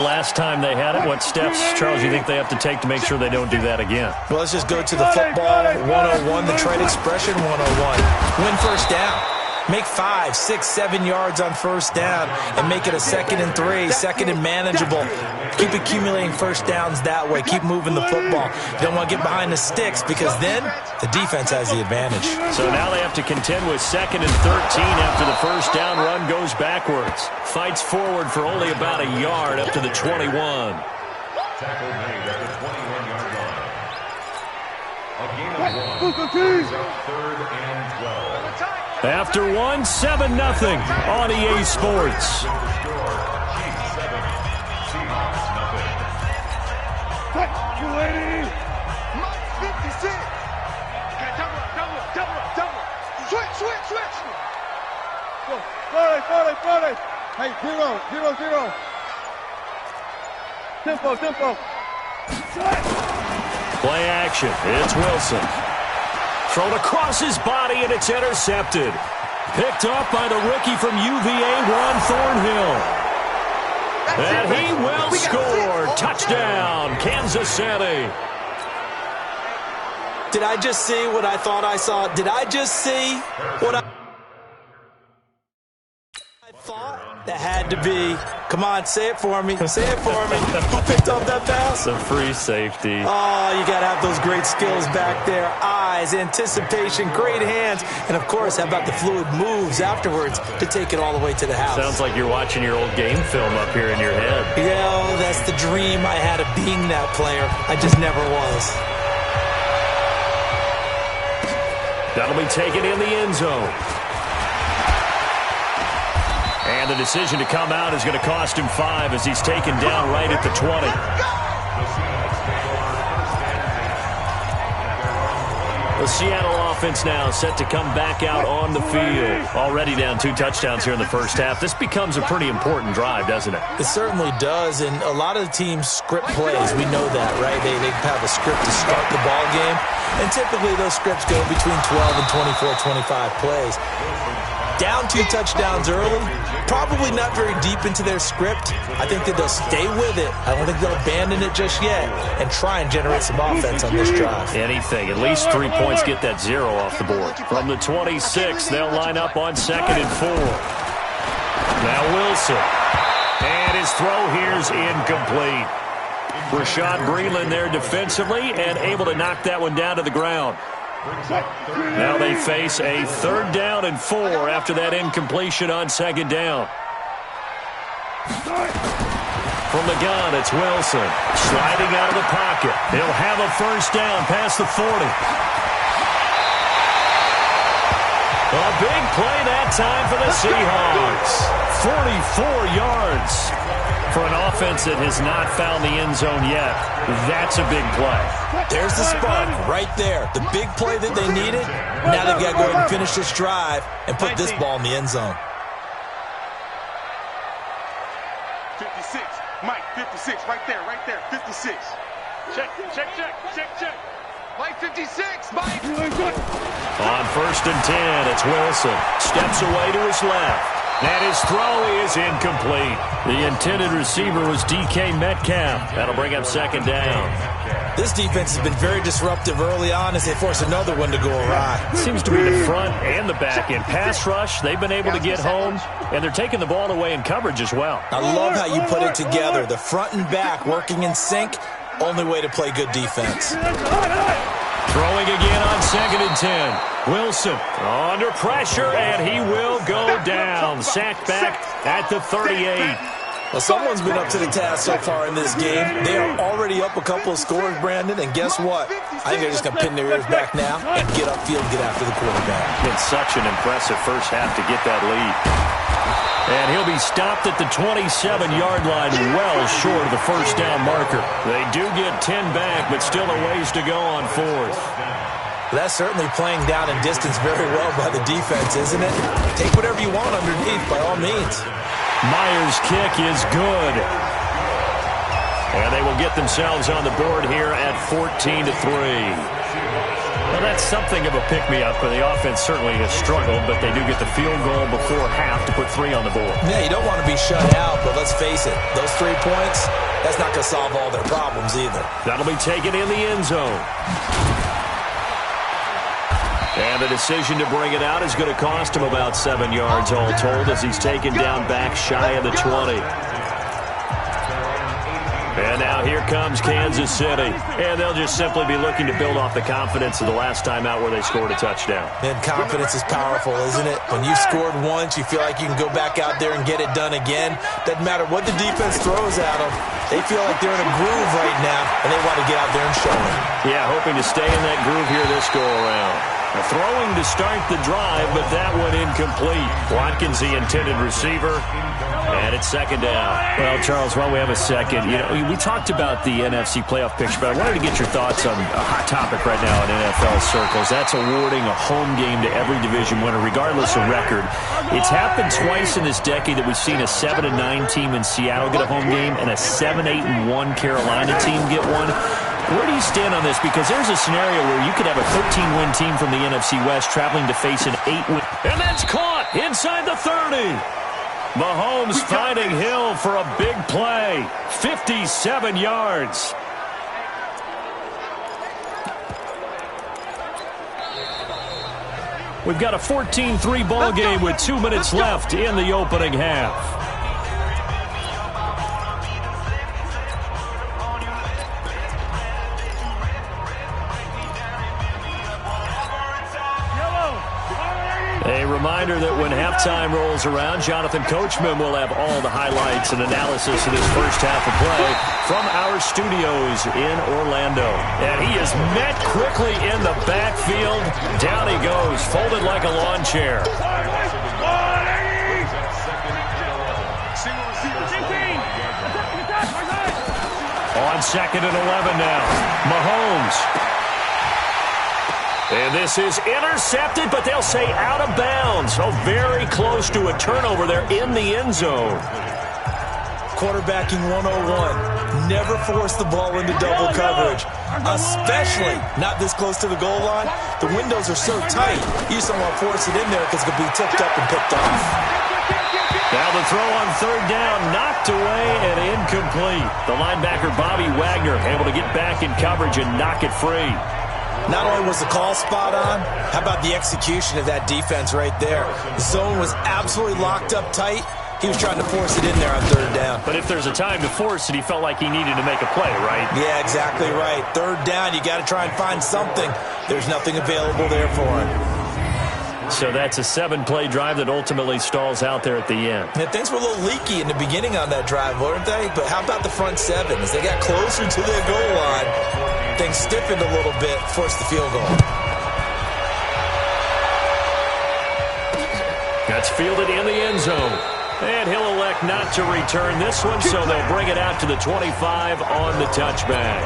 Last time they had it, what steps, Charles, you think they have to take to make sure they don't do that again? Well, let's just go to the football 101, the trade expression 101. Win first down. Make 5, 6, 7 yards on first down and make it a 2nd and 3, 2nd and manageable. Keep accumulating first downs that way. Keep moving the football. You don't want to get behind the sticks because then the defense has the advantage. So now they have to contend with 2nd and 13 after the first down run goes backwards. Fights forward for only about a yard up to the 21. Tackle made at the 21-yard line. A gain of 1. Is our 3rd and 12. After 1, 7-0 on EA Sports. Switch. Go. Hey, 0. Tempo. Play action. It's Wilson. Thrown across his body, and it's intercepted. Picked up by the rookie from UVA, Ron Thornhill. And he will score. Touchdown, Kansas City. Did I just see what I thought I saw? Did I just see what I thought? That had to be. Come on, say it for me. Say it for me. Who picked up that pass? The free safety. Oh, you got to have those great skills back there. Eyes, anticipation, great hands, and, of course, how about the fluid moves afterwards to take it all the way to the house? Sounds like you're watching your old game film up here in your head. Yeah, that's the dream I had of being that player. I just never was. That'll be taken in the end zone. And the decision to come out is going to cost him 5 as he's taken down right at the 20. The Seattle offense now set to come back out on the field. Already down 2 touchdowns here in the first half. This becomes a pretty important drive, doesn't it? It certainly does, and a lot of the teams script plays. We know that, right? They have a script to start the ball game, and typically those scripts go between 12 and 24, 25 plays. Down 2 touchdowns early, probably not very deep into their script. I think that they'll stay with it. I don't think they'll abandon it just yet and try and generate some offense on this drive. Anything. At least 3 points get that 0 off the board. From the 26, they'll line up on 2nd and 4. Now Wilson. And his throw here's incomplete. Rashad Breeland there defensively and able to knock that one down to the ground. Now they face a 3rd down and 4 after that incompletion on 2nd down. From the gun, it's Wilson. Sliding out of the pocket. He'll have a first down past the 40. A big play that time for the Seahawks. 44 yards. For an offense that has not found the end zone yet, that's a big play. There's the spark right there. The big play that they needed. Now they've got to go ahead and finish this drive and put this ball in the end zone. 56. Mike, 56. Right there. 56. Check. Mike, 56. Mike. On 1st and 10, it's Wilson. Steps away to his left. And his throw is incomplete. The intended receiver was DK Metcalf. That'll bring up 2nd down. This defense has been very disruptive early on as they force another one to go awry. Seems to be the front and the back end. Pass rush, they've been able to get home, and they're taking the ball away in coverage as well. I love how you put it together. The front and back working in sync. Only way to play good defense. Throwing again on 2nd and 10. Wilson under pressure, and he will go down. Sacked back at the 38. Well, someone's been up to the task so far in this game. They are already up a couple of scores, Brandon, and guess what? I think they're just going to pin their ears back now and get upfield, get after the quarterback. It's such an impressive first half to get that lead. And he'll be stopped at the 27-yard line, well short of the first down marker. They do get 10 back, but still a ways to go on 4th. That's certainly playing down in distance very well by the defense, isn't it? Take whatever you want underneath, by all means. Myers' kick is good. And they will get themselves on the board here at 14-3. Well, that's something of a pick-me-up, where the offense certainly has struggled, but they do get the field goal before half to put 3 on the board. Yeah, you don't want to be shut out, but let's face it, those 3 points, that's not going to solve all their problems either. That'll be taken in the end zone. And the decision to bring it out is going to cost him about 7 yards all told, as he's taken down back shy of the 20. And now here comes Kansas City. And they'll just simply be looking to build off the confidence of the last time out where they scored a touchdown. And confidence is powerful, isn't it? When you've scored once, you feel like you can go back out there and get it done again. Doesn't matter what the defense throws at them. They feel like they're in a groove right now, and they want to get out there and show it. Yeah, hoping to stay in that groove here this go-around. Throwing to start the drive, but that one incomplete. Watkins, the intended receiver, and it's second down. Well, Charles, while we have a second, we talked about the NFC playoff picture, but I wanted to get your thoughts on a hot topic right now in NFL circles. That's awarding a home game to every division winner, regardless of record. It's happened twice in this decade that we've seen a 7-9 team in Seattle get a home game and a 7-8-1 Carolina team get one. Where do you stand on this? Because there's a scenario where you could have a 13-win team from the NFC West traveling to face an 8-win. And that's caught inside the 30. Mahomes finding Hill for a big play. 57 yards. We've got a 14-3 ball game with 2 minutes left in the opening half. A reminder that when halftime rolls around, Jonathan Coachman will have all the highlights and analysis of this first half of play from our studios in Orlando. And he is met quickly in the backfield. Down he goes, folded like a lawn chair. On 2nd and 11 now. Mahomes. And this is intercepted, but they'll say out of bounds. So very close to a turnover there in the end zone. Quarterbacking 101. Never force the ball into double coverage, especially not this close to the goal line. The windows are so tight, you just don't want to force it in there because it could be tipped up and picked off. Now the throw on 3rd down, knocked away and incomplete. The linebacker Bobby Wagner able to get back in coverage and knock it free. Not only was the call spot on, how about the execution of that defense right there? The zone was absolutely locked up tight. He was trying to force it in there on 3rd down. But if there's a time to force it, he felt like he needed to make a play, right? Yeah, exactly right. 3rd down, you got to try and find something. There's nothing available there for him. So that's a 7-play drive that ultimately stalls out there at the end. And things were a little leaky in the beginning on that drive, weren't they? But how about the front 7? As they got closer to their goal line, things stiffened a little bit, forced the field goal. That's fielded in the end zone. And he'll elect not to return this one, so they'll bring it out to the 25 on the touchback.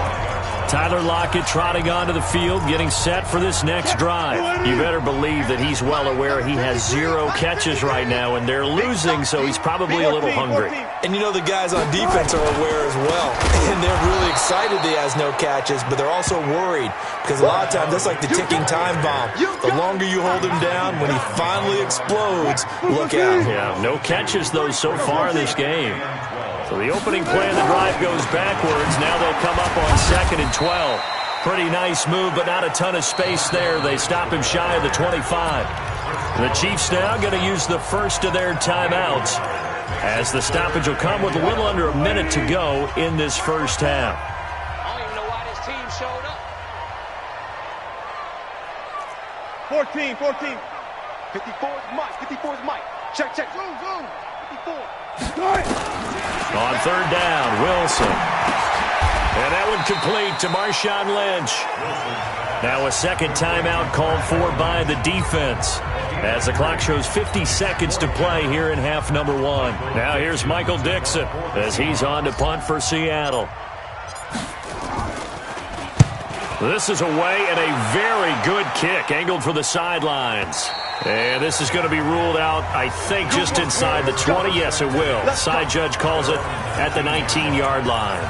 Tyler Lockett trotting onto the field, getting set for this next drive. You better believe that he's well aware he has 0 catches right now, and they're losing, so he's probably a little hungry. And you know the guys on defense are aware as well. And they're really excited that he has no catches, but they're also worried because a lot of times that's like the ticking time bomb. The longer you hold him down, when he finally explodes, look out. Yeah, no catches, though, so far in this game. So the opening play of the drive goes backwards. Now they'll come up on 2nd and 12. Pretty nice move, but not a ton of space there. They stop him shy of the 25. The Chiefs now going to use the first of their timeouts, as the stoppage will come with a little under a minute to go in this first half. I don't even know why this team showed up. 14. 54 is Mike. 54 is Mike. Check. Zoom. 54. On 3rd down, Wilson. And that one complete to Marshawn Lynch. Now a second timeout called for by the defense, as the clock shows 50 seconds to play here in half number 1. Now here's Michael Dixon as he's on to punt for Seattle. This is away and a very good kick, angled for the sidelines. And this is going to be ruled out, I think, just inside the 20. Yes, it will. Side judge calls it at the 19-yard line.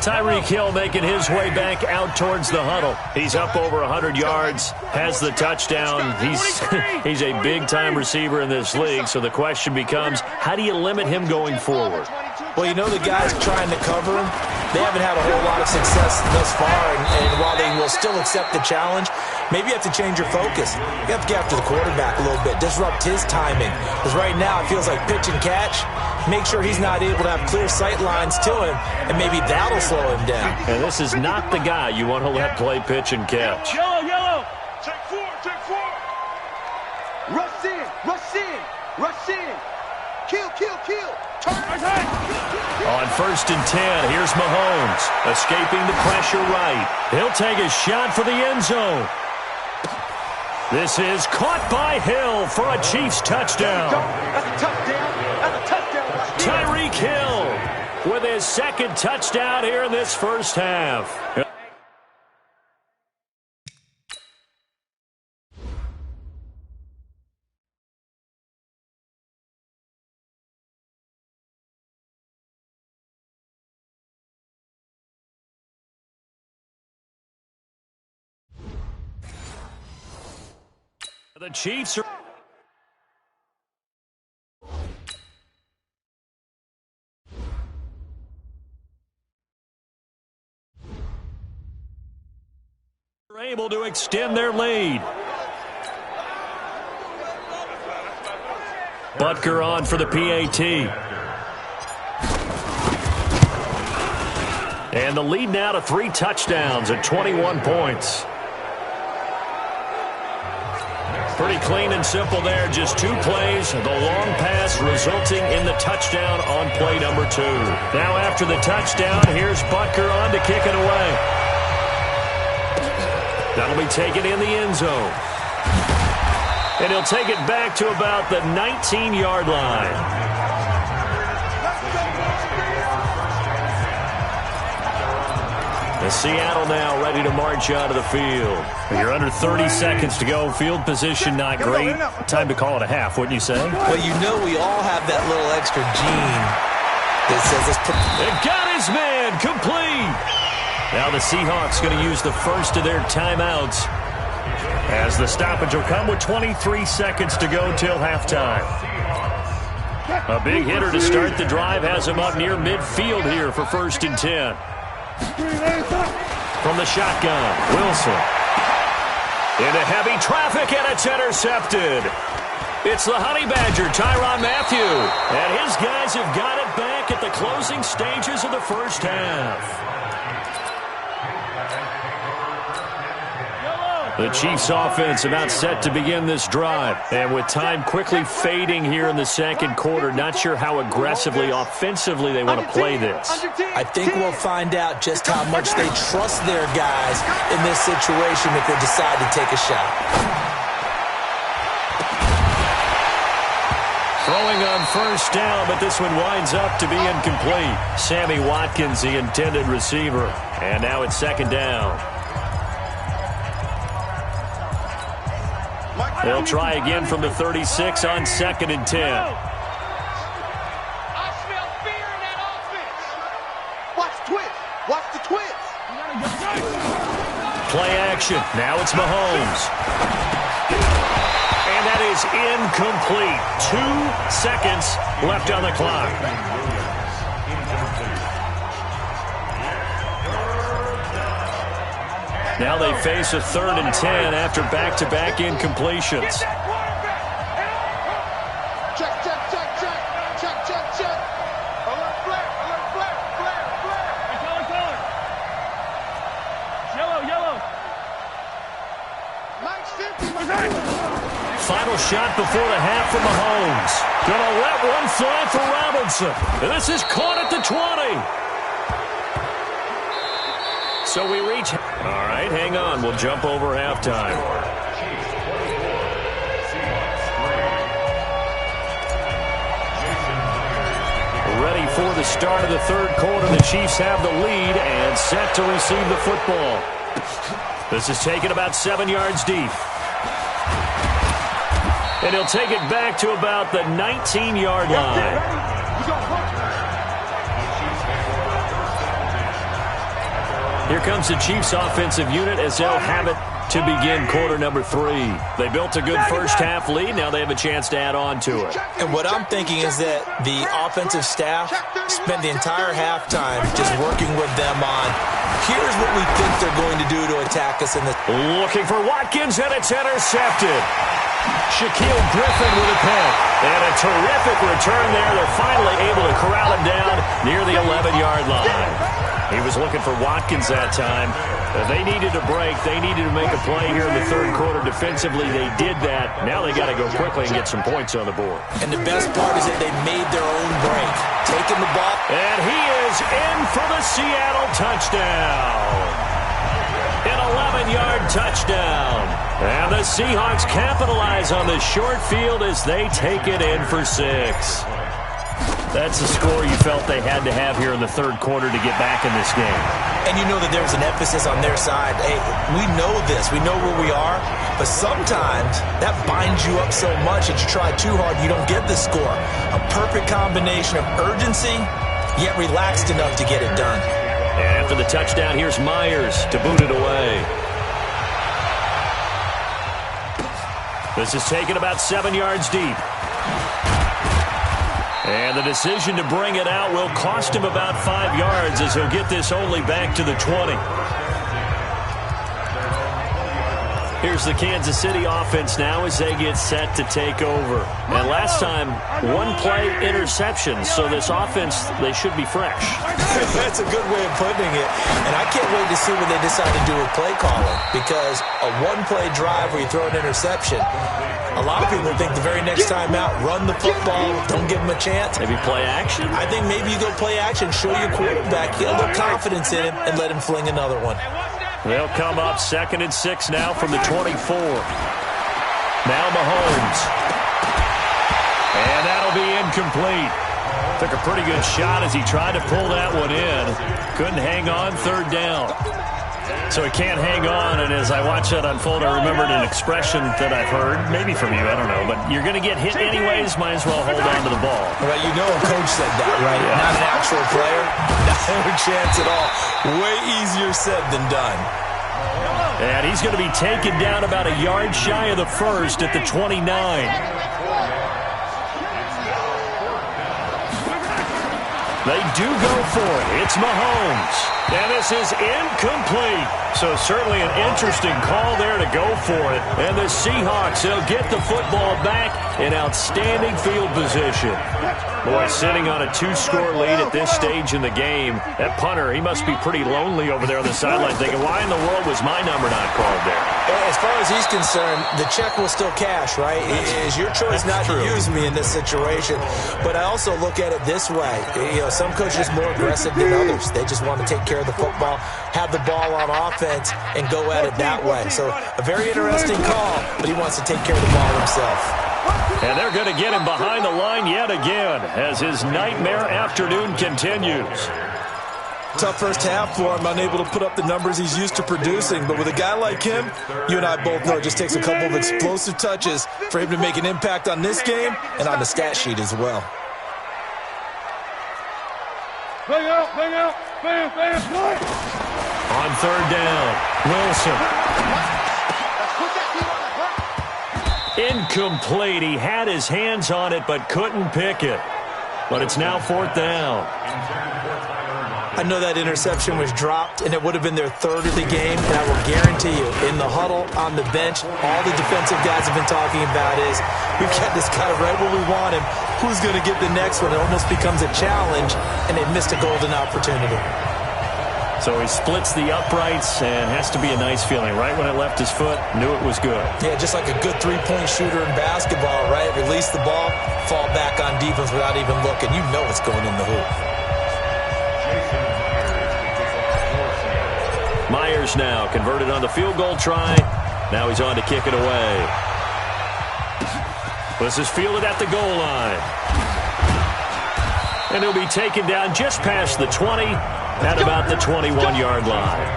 Tyreek Hill making his way back out towards the huddle. He's up over 100 yards, has the touchdown. He's a big-time receiver in this league, so the question becomes, how do you limit him going forward? Well, you know the guys trying to cover him, they haven't had a whole lot of success thus far, and while they will still accept the challenge, maybe you have to change your focus. You have to get after the quarterback a little bit, disrupt his timing. Because right now it feels like pitch and catch. Make sure he's not able to have clear sight lines to him, and maybe that'll slow him down. And this is not the guy you want to let play pitch and catch. Yellow, yellow. Check four. Rush in, rush in, rush in. Kill. Turn. On 1st and 10, here's Mahomes, escaping the pressure right. He'll take a shot for the end zone. This is caught by Hill for a Chiefs touchdown. That's a touchdown. Tyreek Hill with his second touchdown here in this first half. The Chiefs are able to extend their lead. Butker on for the PAT. And the lead now to 3 touchdowns at 21 points. Pretty clean and simple there. Just 2 plays. The long pass resulting in the touchdown on play number 2. Now after the touchdown, here's Butker on to kick it away. That'll be taken in the end zone. And he'll take it back to about the 19-yard line. And Seattle now ready to march out of the field. You're under 30 seconds to go. Field position not great. Time to call it a half, wouldn't you say? Well, you know we all have that little extra gene that says It got his man complete. Now the Seahawks going to use the first of their timeouts as the stoppage will come with 23 seconds to go till halftime. A big hitter to start the drive has him up near midfield here for 1st and 10. From the shotgun, Wilson. Into heavy traffic, and it's intercepted. It's the Honey Badger, Tyrann Mathieu. And his guys have got it back at the closing stages of the first half. The Chiefs offense about set to begin this drive. And with time quickly fading here in the second quarter, not sure how aggressively, offensively they want to play this. I think we'll find out just how much they trust their guys in this situation if they decide to take a shot. Throwing on 1st down, but this one winds up to be incomplete. Sammy Watkins, the intended receiver. And now it's 2nd down. They'll try again from the 36 on 2nd and 10. I smell fear in that offense. Watch twist. Watch the twist. Play action. Now it's Mahomes. And that is incomplete. 2 seconds left on the clock. Now they face a 3rd and 10 after back-to-back incompletions. Check. Alert flare. Yellow. Final shot before the half from Mahomes. Gonna let one fly for Robinson. And this is caught at the 20. So we reach... All right, hang on. We'll jump over halftime. Ready for the start of the 3rd quarter. The Chiefs have the lead and set to receive the football. This is taken about 7 yards deep. And he'll take it back to about the 19-yard line. Here comes the Chiefs offensive unit as they'll have it to begin quarter number 3. They built a good first half lead. Now they have a chance to add on to it. And what I'm thinking is that the offensive staff spent the entire halftime just working with them on, here's what we think they're going to do to attack us in the... Looking for Watkins, and it's intercepted. Shaquille Griffin with a pick. And a terrific return there. They're finally able to corral him down near the 11-yard line. He was looking for Watkins that time. They needed a break. They needed to make a play here in the third quarter defensively. They did that. Now they got to go quickly and get some points on the board. And the best part is that they made their own break. Taking the ball. And he is in for the Seattle touchdown. An 11-yard touchdown. And the Seahawks capitalize on the short field as they take it in for 6. That's the score you felt they had to have here in the third quarter to get back in this game. And you know that there was an emphasis on their side. Hey, we know this. We know where we are. But sometimes that binds you up so much that you try too hard, you don't get the score. A perfect combination of urgency, yet relaxed enough to get it done. And after the touchdown, here's Myers to boot it away. This is taken about 7 yards deep. And the decision to bring it out will cost him about 5 yards as he'll get this only back to the 20. Here's the Kansas City offense now as they get set to take over. And last time, one play interception, so this offense, they should be fresh. That's a good way of putting it. And I can't wait to see what they decide to do with play calling, because a one-play drive where you throw an interception, a lot of people think the very next time out, run the football, don't give them a chance. Maybe play action? I think maybe you go play action, show your quarterback, get a little confidence in him, and let him fling another one. They'll come up 2nd and 6 now from the 24. Now Mahomes. And that'll be incomplete. Took a pretty good shot as he tried to pull that one in. Couldn't hang on, 3rd down. So he can't hang on, and as I watch that unfold, I remembered an expression that I've heard, maybe from you, I don't know, but you're going to get hit anyways, might as well hold on to the ball. Well, you know a coach said that, right? Yeah. Not an actual player. Not a chance at all. Way easier said than done. And he's going to be taken down about a yard shy of the first at the 29. They do go for it. It's Mahomes. And this is incomplete. So certainly an interesting call there to go for it. And the Seahawks, they'll get the football back in outstanding field position. Boy, sitting on a 2-score lead at this stage in the game, that punter, he must be pretty lonely over there on the sideline thinking, why in the world was my number not called there? As far as he's concerned, the check will still cash, right? It is your choice not to use me in this situation. But I also look at it this way. You know, some coaches are more aggressive than others. They just want to take care of the football, have the ball on offense, and go at it that way. So a very interesting call, but he wants to take care of the ball himself. And they're going to get him behind the line yet again as his nightmare afternoon continues. Tough first half for him, unable to put up the numbers he's used to producing. But with a guy like him, you and I both know it just takes a couple of explosive touches for him to make an impact on this game and on the stat sheet as well. Bang out, bang out, bang, bang, on 3rd down, Wilson. Incomplete. He had his hands on it but couldn't pick it. But it's now 4th down. I know that interception was dropped, and it would have been their 3rd of the game, and I will guarantee you, in the huddle, on the bench, all the defensive guys have been talking about is, we've got this guy right where we want him. Who's going to get the next one? It almost becomes a challenge, and they missed a golden opportunity. So he splits the uprights, and has to be a nice feeling. Right when it left his foot, knew it was good. Yeah, just like a good three-point shooter in basketball, right? Release the ball, fall back on defense without even looking. You know it's going in the hoop. Myers now converted on the field goal try. Now he's on to kick it away. This is fielded at the goal line. And he'll be taken down just past the 20 at about the 21-yard line.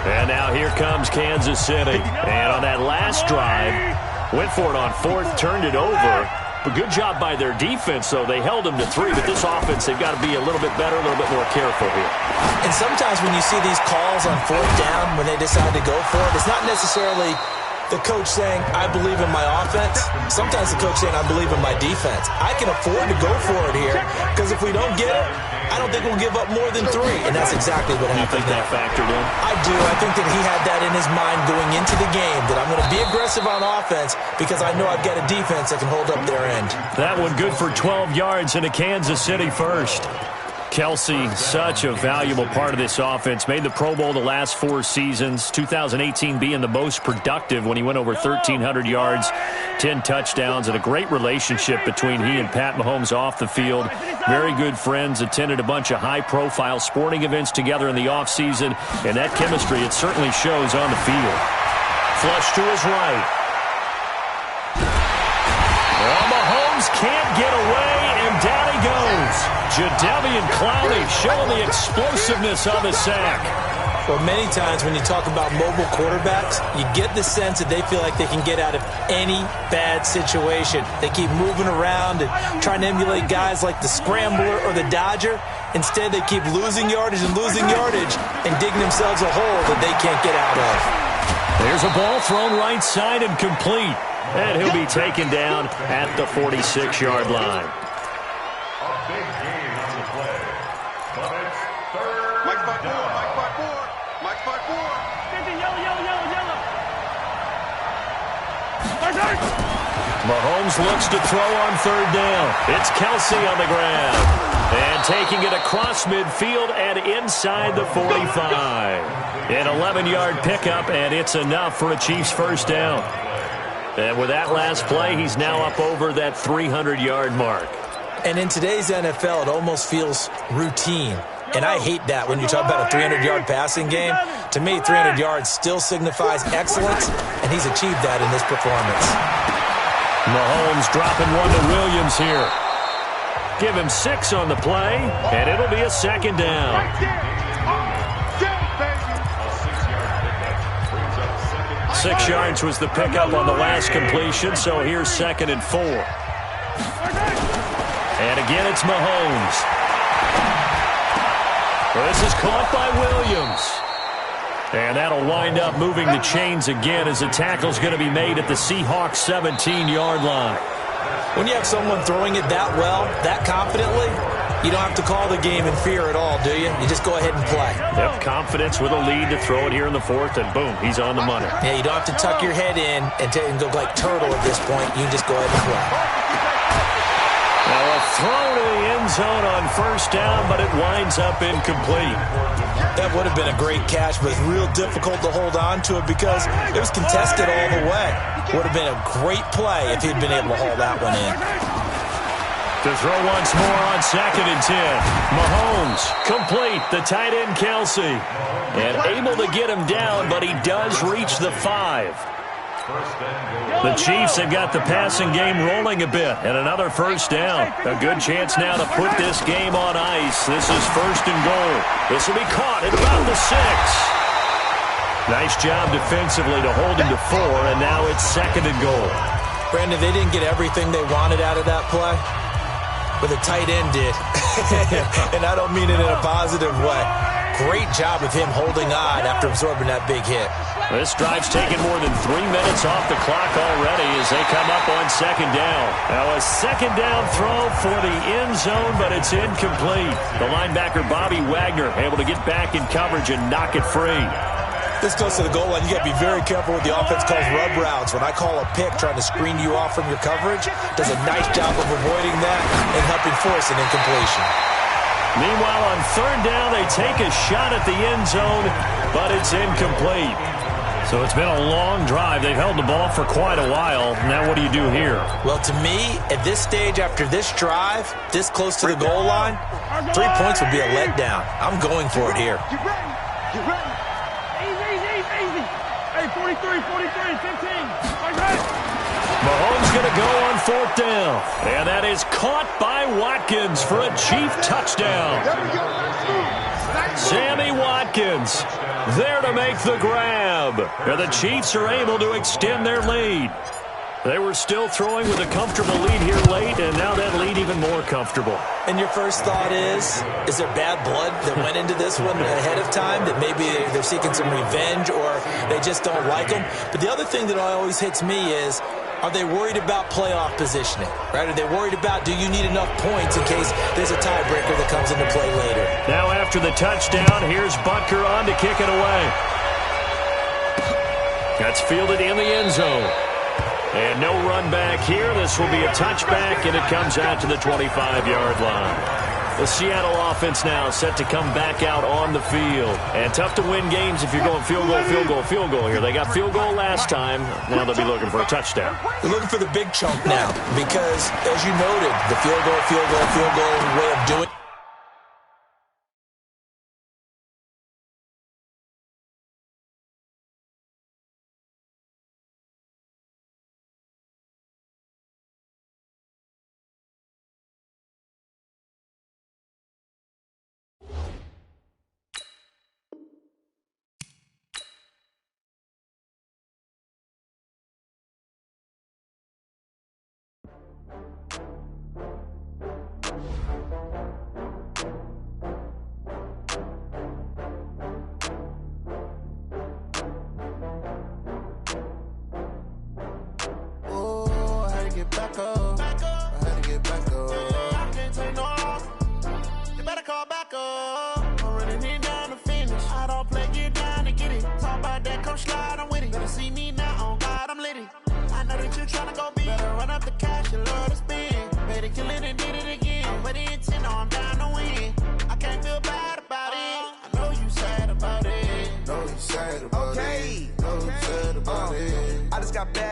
And now here comes Kansas City. And on that last drive, went for it on 4th, turned it over. But good job by their defense, though. They held them to 3, but this offense, they've got to be a little bit better, a little bit more careful here. And sometimes when you see these calls on 4th down, when they decide to go for it, it's not necessarily the coach saying, I believe in my offense. Sometimes the coach saying, I believe in my defense. I can afford to go for it here because if we don't get it, I don't think we'll give up more than 3. And that's exactly what happened. You think that factored in? I do. I think that he had that in his mind going into the game, that I'm going to be aggressive on offense because I know I've got a defense that can hold up their end. That one good for 12 yards into Kansas City first. Kelsey, such a valuable part of this offense. Made the Pro Bowl the last 4 seasons. 2018 being the most productive when he went over 1,300 yards, 10 touchdowns, and a great relationship between he and Pat Mahomes off the field. Very good friends, attended a bunch of high-profile sporting events together in the offseason, and that chemistry, it certainly shows on the field. Flush to his right. Well, Mahomes can't get away, and down he goes. Jadeveon Clowney showing the explosiveness on the sack. Well, many times when you talk about mobile quarterbacks, you get the sense that they feel like they can get out of any bad situation. They keep moving around and trying to emulate guys like the Scrambler or the Dodger. Instead, they keep losing yardage and digging themselves a hole that they can't get out of. There's a ball thrown right side and complete. And he'll be taken down at the 46-yard line. A big game on the play. But it's third Mike 5-4, down. Mike 5-4, Mike 5-4. Mahomes looks to throw on 3rd down. It's Kelsey on the ground. And taking it across midfield and inside the 45. An 11-yard pickup, and it's enough for a Chiefs first down. And with that last play, he's now up over that 300-yard mark. And in today's NFL, it almost feels routine. And I hate that when you talk about a 300-yard passing game. To me, 300 yards still signifies excellence, and he's achieved that in this performance. Mahomes dropping one to Williams here. Give him 6 on the play, and it'll be a 2nd down. Brings up second. 6 yards was the pickup on the last completion, so here's 2nd and 4. And again, it's Mahomes. This is caught by Williams. And that'll wind up moving the chains again as the tackle's going to be made at the Seahawks 17-yard line. When you have someone throwing it that well, that confidently, you don't have to call the game in fear at all, do you? You just go ahead and play. Yep, confidence with a lead to throw it here in the 4th, and boom, he's on the money. Yeah, you don't have to tuck your head in and go like turtle at this point. You just go ahead and play. Now a throw to the end zone on 1st down, but it winds up incomplete. That would have been a great catch, but it's real difficult to hold on to it because it was contested all the way. Would have been a great play if he'd been able to haul that one in. To throw once more on 2nd and 10. Mahomes complete, the tight end Kelsey. And able to get him down, but he does reach the 5. The Chiefs have got the passing game rolling a bit, and another 1st down. A good chance now to put this game on ice. This is 1st and goal. This will be caught at about the 6. Nice job defensively to hold him to 4, and now it's 2nd and goal. Brandon, they didn't get everything they wanted out of that play, but the tight end did. And I don't mean it in a positive way. Great job of him holding on after absorbing that big hit. This drive's taken more than 3 minutes off the clock already as they come up on 2nd down. Now a 2nd down throw for the end zone, but it's incomplete. The linebacker Bobby Wagner able to get back in coverage and knock it free. This goes to the goal line. You got to be very careful with the offense calls rub routes. When I call a pick trying to screen you off from your coverage, does a nice job of avoiding that and helping force an incompletion. Meanwhile, on 3rd down, they take a shot at the end zone, but it's incomplete. So it's been a long drive. They've held the ball for quite a while. Now what do you do here? Well, to me, at this stage, after this drive, this close to the goal line, 3 points would be a letdown. I'm going for it here. Get ready. Get ready. Easy. Hey, 43, 15. Mahomes going to go on 4th down. And that is caught by Watkins for a Chief touchdown. There we go. Sammy Watkins there to make the grab. And the Chiefs are able to extend their lead. They were still throwing with a comfortable lead here late, and now that lead even more comfortable. And your first thought is there bad blood that went into this one ahead of time, that maybe they're seeking some revenge or they just don't like them? But the other thing that always hits me is, are they worried about playoff positioning, right? Are they worried about, do you need enough points in case there's a tiebreaker that comes into play later? Now after the touchdown, here's Butker on to kick it away. That's fielded in the end zone. And no run back here. This will be a touchback, and it comes out to the 25-yard line. The Seattle offense now set to come back out on the field. And tough to win games if you're going field goal, field goal, field goal here. They got field goal last time. Now they'll be looking for a touchdown. They're looking for the big chunk now because, as you noted, the field goal way of doing it.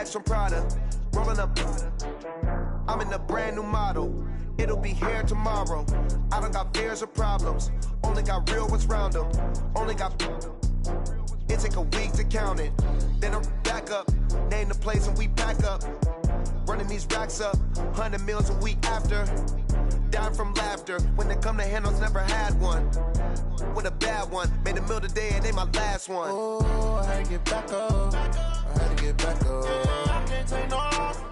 From Prada, rolling up. I'm in a brand new model. It'll be here tomorrow. I don't got fears or problems. Only got real ones round them. Only got. It take a week to count it. Then I'm back up. Name the place and we pack up. Running these racks up. 100 meals a week after. Dying from laughter. When it come to handles, never had one. With a bad one. Made a meal today and they my last one. Oh, I had to get back up. I had to get back up. I can't take no off.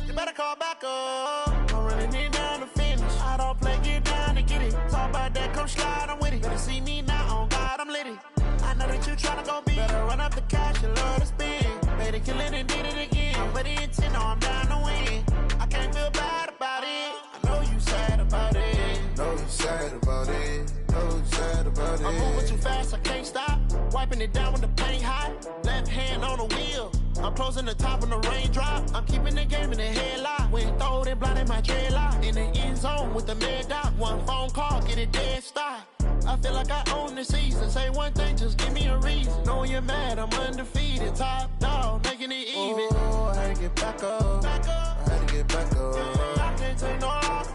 You better call back up. I'm running it down to finish. I don't play, get down to get it. Talk about that, come slide, I'm with it. Better see me now, on God, I'm litty. I know that you tryna go big. Better run up the cash, you love to spend. Made a killing and did it again. But the intent, no, I'm down to win. I can't feel bad about it. I know you sad about it. Know you sad about it. Know you sad about it. I'm moving too fast, I can't stop. Wiping it down with the paint hot. Left hand on the wheel. I'm closing the top on the raindrop. I'm keeping the game in the headlock. When throwed and blinded my dreadlock. In the end zone with the mad dot. One phone call, get it dead stop. I feel like I own the season. Say one thing, just give me a reason. Knowing you're mad, I'm undefeated. Top dog, making it even. Oh, I had to get back up. I had to get back up. I can't take no off.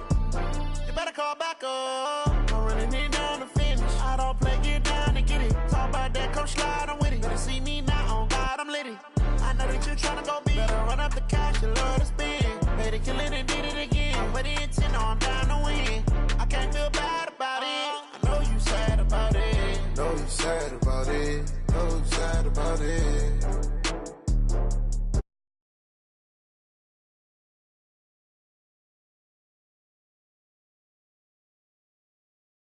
You better call back up. I'm running it down to finish. I don't play, get down to get it. Talk about that, come slide, I'm with it. Better see me now, on God, I'm litty. I know that you tryna go big. Better run up the cash, you love to spend. Made a killing and did it again. But the intent, no, I'm down to win. I can't feel bad about it. I know you sad about it. Know you sad about it. Know you sad about it.